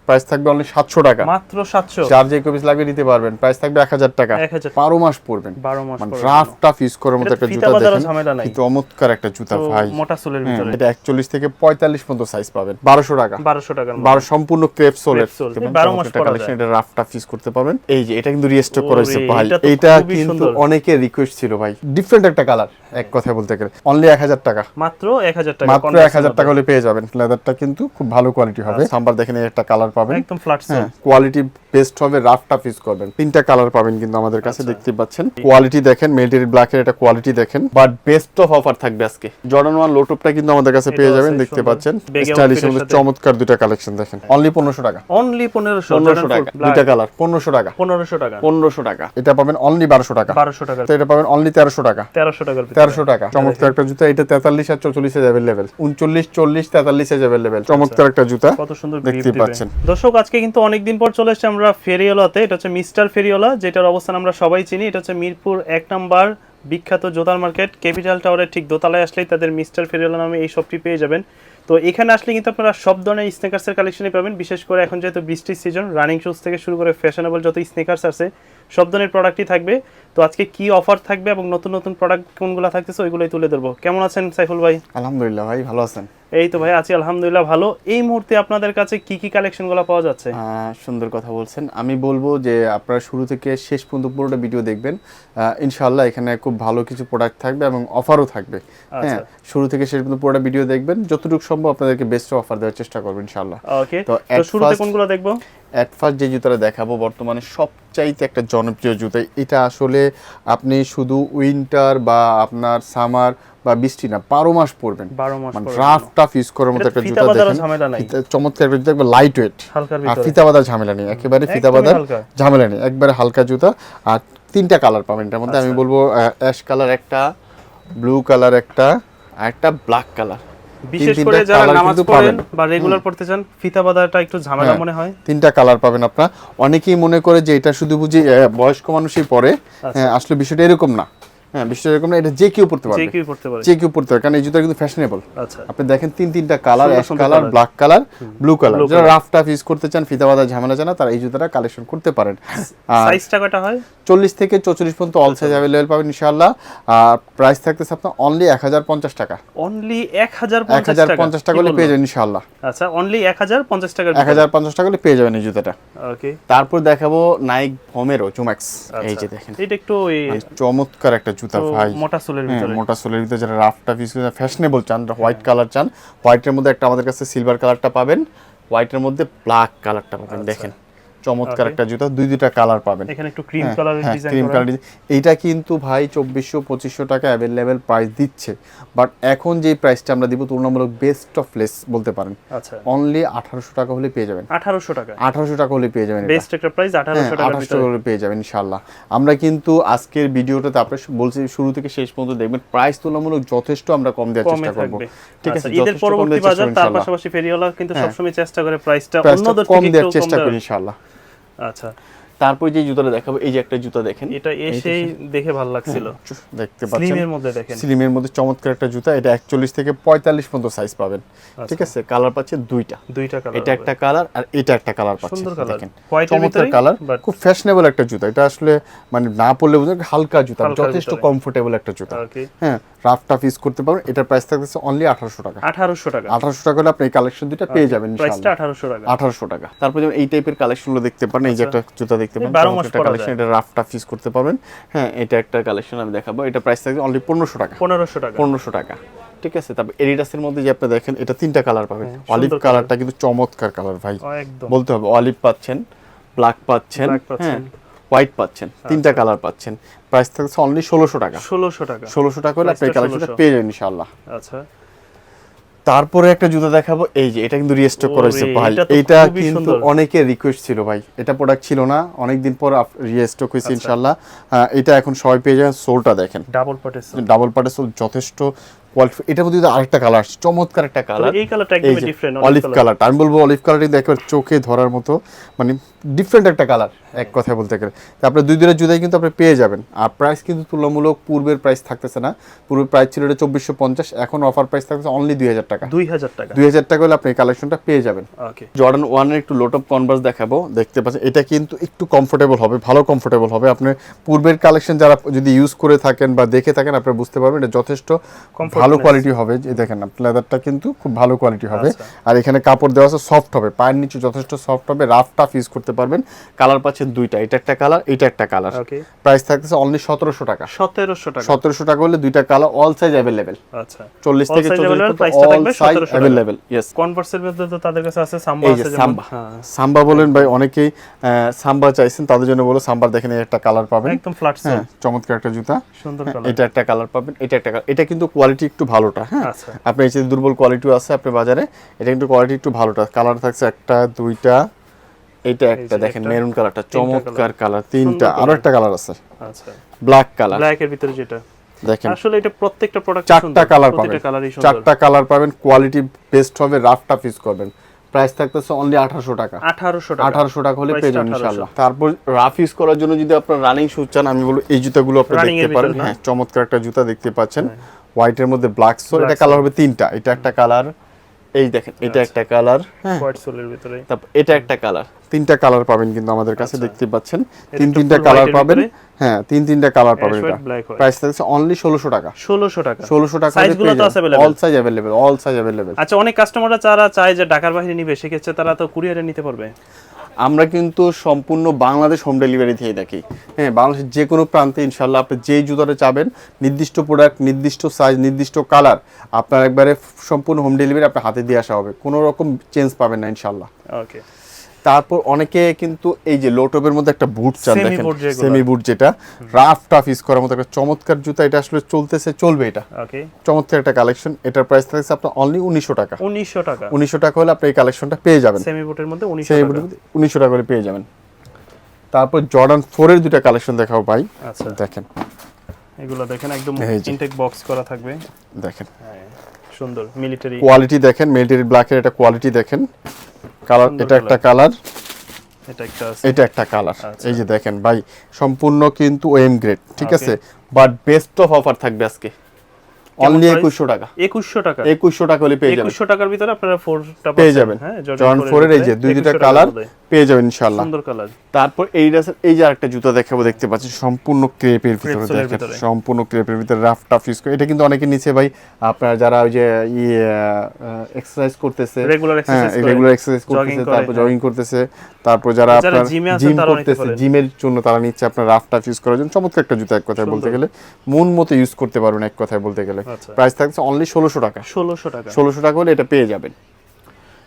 Price থাকবে only 700 টাকা, মাত্র 700। যার যে কপিস লাগবে নিতে পারবেন। প্রাইস থাকবে 1000 টাকা, 12 মাস পড়বেন, 12 মাস মানে রাফ টাফ ইউজ করার মতো একটা জুতা দেখেন, কি চমৎকার একটা জুতা ভাই, মোটা সোলের ভিতরে। এটা 41 থেকে 45 পর্যন্ত সাইজ পাবেন, 1200 টাকা, 1200 টাকা, 12 সম্পূর্ণ ক্রেপ সোলের, 12 মাস পরা কালেকশন। এটা রাফ টাফ ইউজ করতে পারবেন। এই যে এটা কিন্তু রিস্টক করা হয়েছে ভাই, এটা কিন্তু অনেকের রিকোয়েস্ট ছিল ভাই, ডিফারেন্ট একটা কালার, এক কথায় বলতে গেলে অনলি 1000 টাকা, মাত্র 1000 টাকা, মাত্র 1000 টাকা হলে পেয়ে যাবেন। লেদারটা কিন্তু খুব ভালো কোয়ালিটি হবে। সাম্বার দেখেন এই একটা কালার পাবেন, একদম ফ্ল্যাট সোল, কোয়ালিটি বেস্ট হবে, রাফ টাফ ইউজ করবেন। তিনটা কালার পাবেন কিন্তু আমাদের কাছে, দেখতে পাচ্ছেন। কোয়ালিটি দেখেন, মেটেরিয়াল ব্ল্যাকের এটা কোয়ালিটি দেখেন, বাট বেস্ট অফ অফার থাকবে আজকে। জর্ডান 1 লো টপটা কিন্তু আমাদের কাছে পেয়ে যাবেন, দেখতে পাচ্ছেন। স্টাইলিশের মধ্যে চমৎকার দুটো কালেকশন দেখেন, অনলি 1500 টাকা, অনলি 1500 টাকা, দুটো কালার 1500 টাকা, 1500 টাকা, 1500 টাকা। এটা পাবেন অনলি 1200 টাকা, 1200 টাকা। তো এটা পাবেন অনলি 1300 টাকা, 1300 টাকার ভিতরে, 1300 টাকা। চমৎকার একটা জুতা, এটা 43 আর 44 এ अवेलेबल, 39 40 43 এ अवेलेबल। চমৎকার একটা জুতা, কত সুন্দর দেখতে পাচ্ছেন। দর্শক আজকে কিন্তু অনেক দিন পর চলে এসেছি আমরা ফেরিওলাতে। এটা হচ্ছে মিস্টার ফেরিওলা, যেটার অবস্থান আমরা সবাই চিনি। এটা হচ্ছে মিরপুর 1 নাম্বার বিখ্যাত জোতার মার্কেট, ক্যাপিটাল টাওয়ারের ঠিক দোতলায় আসলেই তাদের মিস্টার ফেরিওলা নামে এই শপটি পেয়ে যাবেন। তো এখানে আসলে কিন্তু আপনারা সব ধরনের স্নেকার্সের কালেকশনই পাবেন, বিশেষ করে এখন যেহেতু বৃষ্টির সিজন, রানিং শুজ থেকে শুরু করে ফ্যাশনেবল যত স্নেকার্স আছে সব ধরনের প্রোডাক্টই থাকবে। তো আজকে কি অফার থাকবে এবং নতুন নতুন প্রোডাক্ট কোনগুলো থাকতেছে ওইগুলোই তুলে ধরবো। কেমন আছেন সাইফুল ভাই? আলহামদুলিল্লাহ ভাই, ভালো আছেন? এই তো ভাই আছি আলহামদুলিল্লাহ ভালো। এই মুহূর্তে আপনাদের কাছে কি কি কালেকশনগুলো পাওয়া যাচ্ছে? সুন্দর কথা বলছেন। আমি বলবো যে আপনারা শুরু থেকে শেষ পর্যন্ত পুরোটা ভিডিও দেখবেন, ইনশাআল্লাহ এখানে খুব ভালো কিছু প্রোডাক্ট থাকবে এবং অফারও থাকবে। হ্যাঁ, শুরু থেকে শেষ পর্যন্ত পুরোটা ভিডিও দেখবেন, যতটুকু সম্ভব আপনাদেরকে বেস্ট অফার দেওয়ার চেষ্টা করব ইনশাআল্লাহ। ওকে, তো শুরুতে কোনগুলো দেখবো? এট ফার্স্ট যে জুতাটা দেখাবো বর্তমানে সবচাইতে একটা জনপ্রিয় জুতা। এটা আসলে আপনি শুধু উইন্টার বা আপনার সামার বা বৃষ্টি না, 12 মাস পরবেন, 12 মাস মানে রাফ টাফ ইউজ করার মতো একটা জুতা দেখেন। চমৎকার একটা জুতা, একবার লাইট ওয়েট, আর ফিতা বাঁধার ঝামেলা নেই, একেবারে ফিতা বাঁধার ঝামেলা নেই, একবারে হালকা জুতা। আর তিনটা কালার পাবেন এটার মধ্যে, আমি বলবো অ্যাশ কালার একটা, ব্লু কালার একটা, আর একটা ব্ল্যাক কালার। বিশেষ করে যারা নামাজ পড়েন বা রেগুলার পড়তে চান, ফিতা বাঁধাটা একটু ঝামেলা মনে হয়। তিনটা কালার পাবেন আপনারা। অনেকেই মনে করে যে এটা শুধু বুঝি বয়স্ক মানুষই পরে, আসলে বিষয়টা এরকম না। হ্যাঁ, বিষয়টা এরকম না, এটা যে কেউ পড়তে পারবে, যে কেউ পড়তে পারে, কারণ এই জুতা কিন্তু ফ্যাশনেবল। আপনি দেখেন তিনটা colour, ash colour, black colour, blue colour. যারা রাফ টাফ ইউজ করতে চান, ফিতা বাঁধা ঝামেলা জানা, তারা এই জুতাটা কালেকশন করতে পারেন। সাইজটা কয়টা হয়? 40 থেকে 44 পর্যন্ত অল সাইজ अवेलेबल পাবেন ইনশাআল্লাহ। আর প্রাইস থাকতেছে আপনার অনলি 1050 টাকা, অনলি 1050 টাকা হলে পেয়ে যাবেন ইনশাআল্লাহ। আচ্ছা, অনলি 1050 টাকা, 1050 টাকা হলে পেয়ে যাবেন এই জুতাটা। ওকে, তারপর দেখাবো নাইক ভোমেরো জুম্যাক্স। এই যে দেখেন, এটা একটু চমৎকার একটা জুতা ভাই, মোটা সোলের ভিতরে, মোটা সোলের ভিতরে। যারা রাফ টাফ ইউজ করতে ফ্যাশনেবল চান, হোয়াইট কালার চান, হোয়াইটের মধ্যে একটা আমাদের কাছে সিলভার কালারটা পাবেন, হোয়াইটের মধ্যে ব্ল্যাক কালারটা পাবেন। দেখেন চমৎকার একটা জুতা, দুইটা কালার পাবেন। এখানে একটু ক্রিম কালারের ডিজাইন ক্রিম কালার। এইটা কিন্তু ভাই 2400-2500 টাকা अवेलेबल প্রাইস দিচ্ছে, বাট এখন যে প্রাইসটা আমরা দিব তুলনামূলক বেস্ট অফ লেস বলতে পারেন। আচ্ছা, অনলি 1800 টাকা হলে পেয়ে যাবেন। 1800 টাকা, 1800 টাকা হলে পেয়ে যাবেন। বেস্ট একটা প্রাইস 1800 টাকার ভিতরে হলে পেয়ে যাবেন ইনশাআল্লাহ। আমরা কিন্তু আজকের ভিডিওটাতে আপনারা বলছি শুরু থেকে শেষ পর্যন্ত দেখবেন, প্রাইস তুলনামূলক যথেষ্ট আমরা কম দেওয়ার চেষ্টা করব। ঠিক আছে, ঈদের পরবর্তী বাজার, তার পাশাপাশি ফেরিওয়ালা কিন্তু সবসময় চেষ্টা করে প্রাইসটা অন্যদের থেকে কম দেওয়ার চেষ্টা করি ইনশাআল্লাহ। আচ্ছা, তারপর যে জুতাটা দেখাবো, এই যে একটা জুতা দেখেন, এটা এসেই দেখে ভালো লাগছিল, দেখতে পাচ্ছেন স্লিমের মধ্যে দেখেন, স্লিমের মধ্যে চমৎকার একটা জুতা। এটা 41 থেকে 45 পর্যন্ত সাইজ পাবেন। ঠিক আছে, কালার পাচ্ছেন দুইটা কালার, এটা একটা কালার আর এটা একটা কালার পাচ্ছেন। দেখেন চমৎকার কালার, খুব ফ্যাশনেবল একটা জুতা। এটা আসলে মানে না পরলে বুঝবেন হালকা জুতা, যথেষ্ট কমফোর্টেবল একটা জুতা। হ্যাঁ, রাফ টাফ ইউজ করতে পারবেন। এটার প্রাইস থাকছে অনলি 1800 টাকা, 1800 টাকা হলে আপনি এই কালেকশন দুটো পেয়ে যাবেন ইনশাআল্লাহ। প্রাইসটা 1800 টাকা। তারপর যেমন এই টাইপের কালেকশনগুলো দেখতে পারেন, এই যে একটা জুতা দেখতে পারেন, 12 মাস পরা কালেকশন, এটা রাফ টাফ ইউজ করতে পারবেন। হ্যাঁ, এটা একটা কালেকশন আমি দেখাবো, এটা প্রাইস থাকবে অনলি 1500 টাকা, 1500 টাকা। ঠিক আছে, তারপর এডিডাসের মধ্যে যে আপনি দেখেন, এটা তিনটা কালার পাবেন। অলিভ কালারটা কিন্তু চমৎকার কালার ভাই, বলতে হবে। অলিভ পাচ্ছেন, ব্ল্যাক পাচ্ছেন, হ্যাঁ, হোয়াইট পাচ্ছেন, তিনটা কালার পাচ্ছেন। প্রাইস থাকছে অনলি 1600 টাকা, 1600 টাকা হলে আপনি এই কালেকশনটা পেয়ে যাবেন ইনশাআল্লাহ। আচ্ছা, তারপরে একটা জুতা দেখাবো, এই যে এটা কিন্তু রিস্টক করা হয়েছে ভাই। এটা কিন্তু অনেকের রিকোয়েস্ট ছিল ভাই, এটা প্রোডাক্ট ছিল না, অনেকদিন পর রিস্টক হয়েছে ইনশাআল্লাহ। এটা এখন সবাই পেয়ে যাবেন। সোলটা দেখেন, ডাবল পাটের সোল, যথেষ্ট কোয়ালিটি। এটার মধ্যে আরেকটা কালার, চমৎকার একটা কালার, এই কালারটা একদম ডিফারেন্ট, অলিভ কালারটা। আমি বলবো অলিভ কালারটা দেখো চোখে ধরার মতো, মানে ডিফারেন্ট একটা কালার, এক কথায় বলতে গেলে। তারপরে দুই দিনের জুতাই কিন্তু আপনি পেয়ে যাবেন। আর প্রাইস কিন্তু তুলনামূলক পূর্বের প্রাইস থাকতেছে না। পূর্বের প্রাইস ছিল এটা 2450, এখন অফার প্রাইস থাকতেছে অনলি 2000 টাকা। 2000 টাকা হলে আপনি এই কালেকশনটা পেয়ে যাবেন। ওকে, জর্ডান 1 এর একটু লো টপ কনভার্স দেখাবো, দেখতে পাচ্ছেন এটা কিন্তু একটু কমফোর্টেবল হবে, ভালো কমফোর্টেবল হবে। আপনি পূর্বের কালেকশন যারা যদি ইউজ করে থাকেন বা দেখে থাকেন আপনারা বুঝতে পারবেন এটা যথেষ্ট ভালো কোয়ালিটি হবে। যে দেখেন লেদারটা কিন্তু খুব ভালো কোয়ালিটি হবে। আর এখানে কাপড় দেওয়া আছে, সফট হবে, পায়ের নিচে যথেষ্ট সফট হবে, রাফ টাফ ইউজ করতে পারবেন। কালার পাচ্ছেন দুইটা, এটা একটা কালার, এটা একটা কালার। প্রাইস থাকতেছে অনলি 1700 টাকা। 1700 টাকা হলে দুইটা কালার, অল সাইজ अवेलेबल। আচ্ছা, 40 থেকে 44 প্রাইসটা থাকবে 1700 টাকা अवेलेबल। यस, কনভার্সের মধ্যে তো তাদের কাছে আছে সাম্বা আছে, সাম্বা। সাম্বা বলেন ভাই, অনেকেই সাম্বা চাইছেন, তাদের জন্য বলো সাম্বার। দেখেন এই একটা কালার পাবেন, একদম ফ্ল্যাট সোল, চমৎকার একটা জুতা, সুন্দর কালার। এটা একটা কালার পাবেন, এটা একটা কালার। এটা কিন্তু কোয়ালিটি একটু ভালোটা, হ্যাঁ। আচ্ছা, আপনি এই যে দুর্বল কোয়ালিটিও আছে আপনার বাজারে, এটা কিন্তু কোয়ালিটি একটু ভালোটা। কালার থাকছে একটা, দুইটা, এটা একটা, দেখেন মেরুন কালারটা চমৎকার কালার, তিনটা, আরো একটা কালার আছে। আচ্ছা, ব্ল্যাক কালার, ব্ল্যাক এর ভিতরে যেটা দেখেন আসলে এটা প্রত্যেকটা প্রোডাক্ট চারটা কালার পাবেন, চারটা কালার পাবেন, কোয়ালিটি বেস্ট হবে, রাফ টাফ ইউজ করবেন। প্রাইস থাকতেছে অনলি 1800 টাকা। 1800 টাকা হলে পেয়ে যাবেন ইনশাআল্লাহ। তারপর রাফ ইউজ করার জন্য যদি আপনারা রানিং শুজ চান, আমি বলবো এই জুতাগুলো আপনারা দেখতে পারেন। হ্যাঁ, চমৎকার একটা জুতা দেখতে পাচ্ছেন, হোয়াইটের মধ্যে ব্ল্যাক সোল। এটা কালার হবে তিনটা, এটা একটা কালার, এই দেখেন এটা একটা কালার, হ্যাঁ, হোয়াইট সোলের ভিতরে। তারপর এটা একটা কালার, তিনটা কালার পাবেন কিন্তু আমাদের কাছে, দেখতে পাচ্ছেন তিনটা কালার পাবেন। হ্যাঁ, তিনটা কালার পাবেন। এটা প্রাইস থাকছে অনলি 1600 টাকা। 1600 টাকা। সাইজগুলো তো আছে available, all size available, all size available. আচ্ছা, অনেক কাস্টমাররা যারা চায় যে ঢাকার বাইরে নিবে, সেক্ষেত্রে তারা তো কুরিয়ারে নিতে পারবে। আমরা কিন্তু সম্পূর্ণ বাংলাদেশ হোম ডেলিভারি দিয়ে থাকি। হ্যাঁ, বাংলাদেশের যে কোনো প্রান্তে ইনশাল্লাহ আপনি যেই জুতাটা চাবেন, নির্দিষ্ট প্রোডাক্ট, নির্দিষ্ট সাইজ, নির্দিষ্ট কালার, আপনার একবারে সম্পূর্ণ হোম ডেলিভারি আপনার হাতে দিয়ে আসা হবে, কোনো রকম চেঞ্জ পাবেন না ইনশাল্লাহ। ওকে, তারপর অনেকে কিন্তু এই যে লোটপের মধ্যে একটা বুট চান, দেখেন সেমি বুট, যেটা রাফ টাফ ইউজ করার মতো একটা চমৎকার জুতা। এটা আসলে চলবে এটা। ওকে, চমৎকার একটা কালেকশন। এটার প্রাইস থাকছে আপনার অনলি 1900 টাকা। 1900 টাকা হলে আপনি এই কালেকশনটা পেয়ে যাবেন। সেমি বুটের মধ্যে 1900 টাকা হলে পেয়ে যাবেন। তারপর জর্ডান 4 এর দুটো কালেকশন দেখাও ভাই। আচ্ছা, দেখেন এগুলো দেখেন, একদম ইনটেক বক্স করা থাকবে, দেখেন। হ্যাঁ, সুন্দর মিলিটারি কোয়ালিটি দেখেন, মিলিটারি ব্ল্যাকের এটা কোয়ালিটি দেখেন। কালার, এটা একটা কালার, এটা একটা কালার। এই যে দেখেন ভাই, সম্পূর্ণ কিন্তু ওএম গ্রেড, ঠিক আছে। বাট বেস্ট অফ অফার থাকবে আজকে অনলি 2100 টাকা। 2100 টাকা হলে পেয়ে যাবেন। 2100 টাকার ভিতরে আপনারা 4টা পেয়ে যাবেন। জর্ডান 4 এর এই যে দুইটা কালার পেয়ে যাবেন ইনশাআল্লাহ, সুন্দর কালার। তারপর এই যে আরেকটা জুতা দেখাবো, দেখতে পাচ্ছেন সম্পূর্ণ ক্রেপের ভিতরে, দেখেন সম্পূর্ণ ক্রেপের ভিতরে, রাফ টাফ ইউজ করে। এটা কিন্তু অনেকে নিচে ভাই, আপনারা যারা ওই যে এক্সারসাইজ করতেছে, রেগুলার এক্সারসাইজ করতেছে, তারপর জগিং করতেছে, তারপর যারা আপনারা জিম করতেছে, জিমের জন্য তারা নিচ্ছে আপনার রাফ টাফ ইউজ করার জন্য চমৎকার একটা জুতা, এক কথায় বলতে গেলে মন মতো ইউজ করতে পারবেন, এক কথায় বলতে গেলে। প্রাইস থাকছে অনলি 1600 টাকা। 1600 টাকা হলে এটা পেয়ে যাবেন।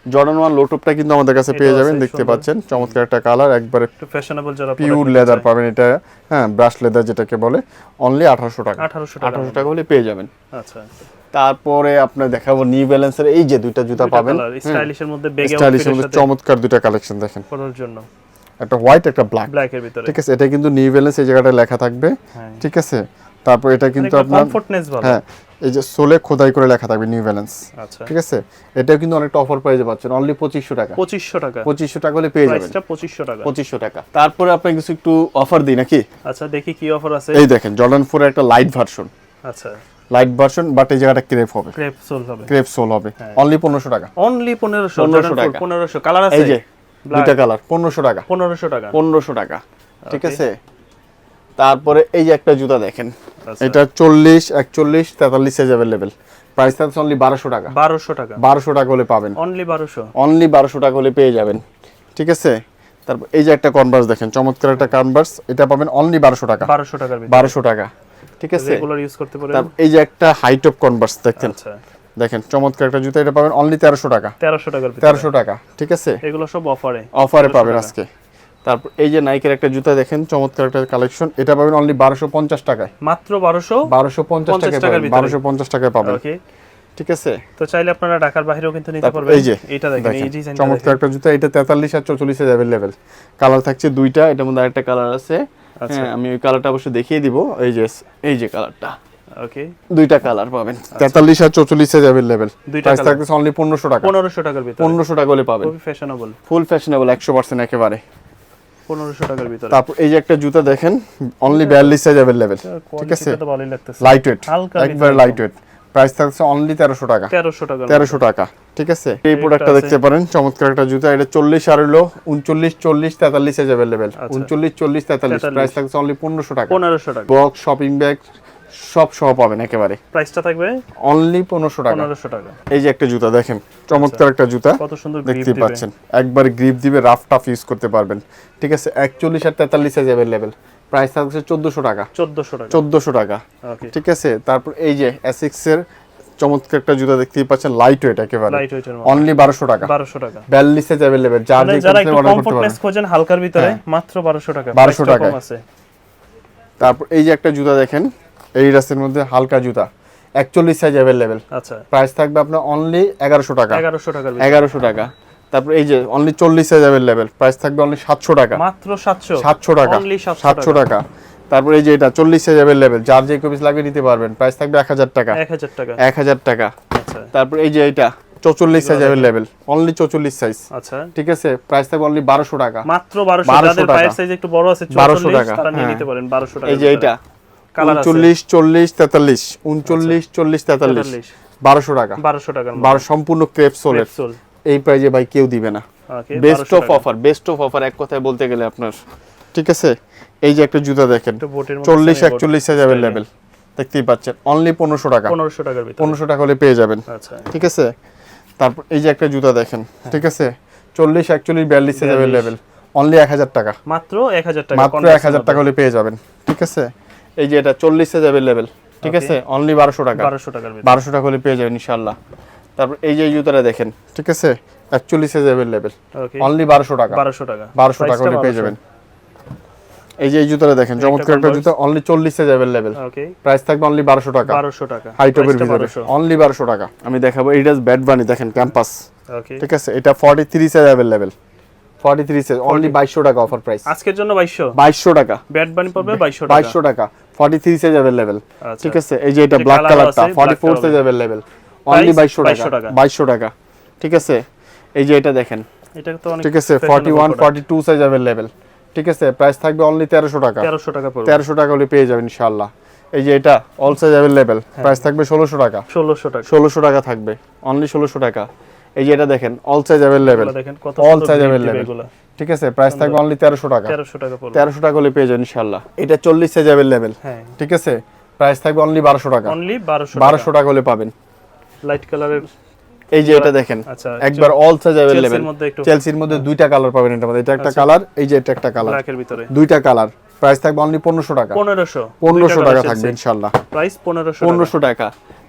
জর্ডান 1 লোটপটা কিন্তু আমাদের কাছে পেয়ে যাবেন, দেখতে পাচ্ছেন চমৎকার একটা কালার, একবারে ফ্যাশনেবল যারা পিওর লেদার পাবেন এটা, হ্যাঁ, ব্রাশ লেদার যেটাকে বলে, অনলি 1800 টাকা। 1800 টাকা হলে পেয়ে যাবেন। আচ্ছা, তারপরে আপনার দেখাবো নিউ ব্যালেন্সের এই যে দুইটা জুতা পাবেন, স্টাইলিশের মধ্যে বেগে স্টাইলিশের মধ্যে চমৎকার দুইটা কালেকশন দেখেন পরার জন্য, একটা হোয়াইট একটা ব্ল্যাকের ভিতরে, ঠিক আছে। এটা কিন্তু নিউ ব্যালেন্স এই জায়গাটা লেখা থাকবে, ঠিক আছে। তারপর এটা কিন্তু আপনার কমফোর্টনেস ভালো, হ্যাঁ, এই যে সোলে খোদাই করে লেখা থাকবে নিউ ব্যালেন্স, আচ্ছা, ঠিক আছে। এটাও কিন্তু অনেকটা অফার প্রাইসে পাচ্ছেন, অনলি 2500 টাকা। 2500 টাকা হলে পেয়ে যাবেন। প্রাইসটা 2500 টাকা। তারপরে আপনাকে কিছু একটু অফার দিই নাকি? আচ্ছা, দেখি কি অফার আছে। এই দেখেন জর্ডান 4 এর একটা লাইট ভার্সন, আচ্ছা, লাইট ভার্সন, বাট এই জায়গাটা ক্রেপ হবে, ক্রেপ সোল হবে, অনলি 1500 টাকা। অনলি 1500 টাকা। 1500 কালার আছে, এই যে দুইটা কালার, 1500 টাকা। 1500 টাকা, ঠিক আছে। তারপরে এই যে একটা জুতা দেখেন, এটা 40, 41, 43 সাইজ अवेलेबल। প্রাইস থাকছে অনলি 1200 টাকা। 1200 টাকা হলে পাবেন, অনলি 1200 টাকা হলে পেয়ে যাবেন, ঠিক আছে। তারপর এই যে একটা কনভার্স দেখেন, চমৎকার একটা কনভার্স, এটা পাবেন অনলি 1200 টাকা। 1200 টাকা, ঠিক আছে, রেগুলার ইউজ করতে পারেন। তারপর এই যে একটা হাই টপ কনভার্স দেখেন, আচ্ছা, দেখেন চমৎকার একটা জুতা, এটা পাবেন অনলি 1300 টাকা। 1300 টাকা, ঠিক আছে। এগুলো সব অফারে পাবেন আজকে। তারপর এই যে নাইকের একটা জুতা দেখেন, চমৎকার একটা কালেকশন, এটা পাবেন অনলি 1250 টাকায়, মাত্র 1250 টাকায়, 1250 টাকায় পাবেন, ওকে, ঠিক আছে। তো চাইলে আপনারা ঢাকার বাইরেও কিন্তু নিতে পারবেন। এই যে এটা দেখেন, এই ডিজাইন চমৎকার একটা জুতা, এটা 43 আর 44 এর अवेलेबल। কালার থাকছে দুইটা, এটার মধ্যে আরেকটা কালার আছে, আচ্ছা, আমি ওই কালারটা অবশ্য দেখিয়ে দিব। এই যে কালারটা, ওকে, দুইটা কালার পাবেন, 43 আর 44 এর अवेलेबल। প্রাইস থাকছে অনলি 1500 টাকা। 1500 টাকার ভিতরে, 1500 টাকা হলে পাবেন। খুবই ফ্যাশনেবল, ফুল ফ্যাশনেবল 100% একেবারে। 1500 টাকার ভিতরে। তারপর এই যে একটা জুতা দেখেন অনলি 42 সাইজ अवेलेबल, ঠিক আছে, কোয়ালিটিটা তো ভালোই লাগতেছে, লাইট ওয়েট, হালকা একবার লাইট ওয়েট, প্রাইস থাকছে অনলি 1300 টাকা, 1300 টাকা, 1300 টাকা, ঠিক আছে। এই প্রোডাক্টটা দেখতে পারেন, চমৎকার একটা জুতা, এটা 40 আর হলো 39 40 43 সাইজ अवेलेबल, 39 40 43, প্রাইস থাকছে অনলি 1500 টাকা, 1500 টাকা। বক্স, শপিং ব্যাগ সব সহ পাবেন একেবারে, প্রাইসটা থাকবে অনলি 1500 টাকা। 1500 টাকা। এই যে একটা জুতা দেখেন, চমৎকার একটা জুতা, কত সুন্দর গ্রিপ দেখতে দিবে, পাচ্ছেন, একবার গ্রিপ দিবে, রাফ টাফ ইউজ করতে পারবেন, ঠিক আছে। 41 আর 43 সাইজ अवेलेबल, প্রাইস থাকছে 1400 টাকা, 1400 টাকা, 1400 টাকা, ওকে। ঠিক আছে। তারপর এই যে এসিক্স এর চমৎকার একটা জুতা দেখতেই পাচ্ছেন, লাইট ওয়েট একেবারে, লাইট ওয়েটের অনলি 1200 টাকা, 1200 টাকা। 42 সাইজ अवेलेबल, যার মানে যে যারা কোনো একটু অর্ডার করতে কমফোর্টনেস পারেন, খোঁজেন হালকার ভিতরে, মাত্র 1200 টাকা, 1200 প্রাইসটা টাকায়। কম আছে। তারপর এই যে একটা জুতা দেখেন, এই রাস্তার মধ্যে হালকা জুতা, 41 সাইজ अवेलेबल, আচ্ছা, প্রাইস থাকবে আপনার অনলি 1100 টাকা, 1100 টাকার ভিতরে, 1100 টাকা। তারপর এই যে অনলি 40 সাইজ अवेलेबल, প্রাইস থাকবে অনলি 700 টাকা, মাত্র 700, 700 টাকা, অনলি 700 টাকা। তারপর এই যে এটা 40 সাইজ अवेलेबल, যার যে কপিস লাগবে নিতে পারবেন, প্রাইস থাকবে 1000 টাকা, 1000 টাকা, 1000 টাকা। আচ্ছা, তারপর এই যে এটা 44 সাইজ अवेलेबल, অনলি 44 সাইজ, আচ্ছা, ঠিক আছে, প্রাইস থাকবে অনলি 1200 টাকা, মাত্র 1200। 1200 যাদের টাকা। পায়ের সাইজ একটু বড় আছে 1200 44, টাকা, তারা নিয়ে হ্যাঁ। নিতে পারেন 1200 টাকা। এই যে এটা কালার আছে 39 40 43, 39 40 43, 1200 টাকা, 1200 টাকার 12 সম্পূর্ণ ক্রেপ সোলের, সোল, এই প্রাইজে ভাই কেউ দিবে না, okay. Best of offer, best of offer এক কথায় বলতে গেলে আপনার, ঠিক আছে। এই যে একটা জুতা দেখেন, একটু বোটের মধ্যে 40 সানি বোট 41 সাইজ अवेलेबल, দেখতেই পাচ্ছেন, অনলি 1500 টাকা, 1500 টাকার ভিতরে, 1500 টাকা হলে পেয়ে যাবেন, আচ্ছা, ঠিক আছে। তারপর এই যে একটা জুতা দেখেন, ঠিক আছে, 40 41 42 সাইজ 42, अवेलेबल, অনলি 1000 টাকা, মাত্র 1000 টাকা, মাত্র 1000 টাকা হলে পেয়ে যাবেন, ঠিক আছে। এই যে এটা 40 সাইজ अवेलेबल, ঠিক আছে, অনলি 1200 টাকা, 1200 টাকার ভিতরে, 1200 টাকা হলে পেয়ে যাবেন ইনশাআল্লাহ। তারপর এই যে জুতাটা দেখেন, ঠিক আছে, 41 সাইজ अवेलेबल, ওকে, অনলি 1200 টাকা, 1200 টাকা, 1200 টাকা হলে পেয়ে যাবেন। এই যে এই জুতাটা দেখেন, চমৎকার একটা জুতা, অনলি 40 সাইজ अवेलेबल, ওকে, প্রাইস থাকবে অনলি 1200 টাকা, 1200 টাকা, হাই টপের প্রাইসটা ভিতরে 1200, অনলি 1200 টাকা। আমি দেখাবো এইটাস ব্যাড বানি, দেখেন ক্যাম্পাস, ওকে। ঠিক আছে, এটা 43 সাইজ अवेलेबल, 43 সাইজ, অনলি 2200 টাকা অফার প্রাইস, আজকের জন্য 2200, 2200 টাকা, ব্যাট বানি পড়বে 2200 টাকা, 2200 টাকা, 43 সাইজ अवेलेबल, আচ্ছা, ঠিক আছে। এই যে এটা যে ব্ল্যাক colour কালারটা আছে, 44 black সাইজ হবে। अवेलेबल, অনলি 2200 2200 টাকা, টাকা। 2200 টাকা, ঠিক আছে। এই যে এটা দেখেন, এটা তো অনেক ঠিক আছে, fashionable 41 product, 42 সাইজ अवेलेबल, ঠিক আছে, প্রাইস থাকবে অনলি 1300 টাকা, 1300 টাকা পড়বে, 1300 টাকা হলে পেয়ে যাবেন ইনশাআল্লাহ। এই যে এটা অল সাইজ अवेलेबल, প্রাইস থাকবে 1600 টাকা, 1600 টাকা, 1600 টাকা থাকবে, অনলি 1600 টাকা। এই যে এটা দেখেন অল সাইজ अवेलेबल, এগুলো দেখেন কত অল সুন্দর সাইজ grip দিবে अवेलेबल, এগুলা, ঠিক আছে, প্রাইস থাকবে অনলি 1300 টাকা, 1300 টাকা পড়বে, 1300 টাকা হলে পেয়ে যাবেন ইনশাআল্লাহ। এটা 40 সাইজ अवेलेबल, হ্যাঁ, ঠিক আছে, প্রাইস থাকবে অনলি 1200 টাকা, অনলি 1200 1200 টাকা হলে পাবেন। লাইট কালারের, এই যে এটা দেখেন, আচ্ছা, একবার অল সাইজ अवेलेबल, চেলসির মধ্যে একটু চেলসির মধ্যে দুইটা কালার পাবেন এটার মধ্যে, এটা একটা কালার, এই যে এটা একটা কালার, ব্ল্যাকের ভিতরে, দুইটা কালার, প্রাইস থাকবে অনলি 1500 টাকা, 1500 টাকা থাকবে ইনশাআল্লাহ, প্রাইস 1500 1500 টাকা।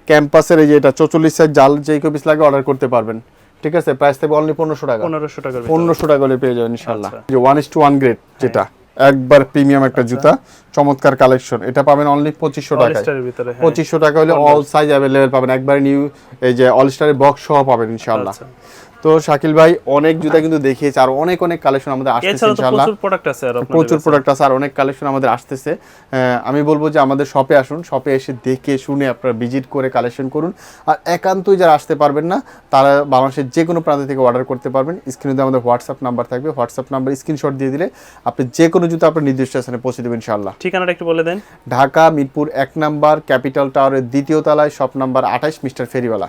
ক্যাম্পাসের এই যে এটা 44 সাইজ, জাল যেই কপিস লাগে অর্ডার করতে পারবেন, ঠিক আছে, প্রাইস থাকবে অনলি 1500 টাকা, 1500 টাকার ভিতরে, 1500 টাকা হলে পেয়ে যাবেন ইনশাআল্লাহ। আচ্ছা। যে 1:1 গ্রেড যেটা একবার প্রিমিয়াম একটা জুতা, চমৎকার কালেকশন, এটা পাবেন অনলি 2500 টাকায়, অলিস্টারের ভিতরে, হ্যাঁ, 2500 টাকা হলে অল সাইজ अवेलेबल পাবেন, একবার নিউ এই যে অল স্টারের বক্স সহ পাবেন ইনশাআল্লাহ। আচ্ছা। তো শাকিল ভাই অনেক জুতা কিন্তু দেখিয়েছে, আর অনেক অনেক কালেকশন আমাদের আসতেছে এছাড়া তো ইনশাআল্লাহ, প্রচুর প্রোডাক্ট আছে, আর আপনাদের প্রচুর কাছে। প্রোডাক্ট আছে, আর অনেক কালেকশন আমাদের আসতেছে। আমি বলবো যে আমাদের শপে আসুন, শপে এসে দেখে শুনে আপনারা ভিজিট করে কালেকশন করুন। আর একান্তই যারা আসতে পারবেন না, তারা বাংলাদেশের যে কোনো প্রান্ত থেকে অর্ডার করতে পারবেন। স্ক্রিনে আমাদের হোয়াটসঅ্যাপ নাম্বার থাকবে, হোয়াটসঅ্যাপ নাম্বার স্ক্রিনশট দিয়ে দিলে আপনি যে কোনো জুতা আপনার নির্দিষ্ট স্থানে পৌঁছে দেবেন ইনশাআল্লাহ। ঠিকানাটা একটু বলে দেন। ঢাকা মিরপুর 1 নাম্বার, ক্যাপিটাল টাওয়ারের দ্বিতীয় তলায়, শপ নাম্বার 28, মিস্টার ফেরিওয়ালা।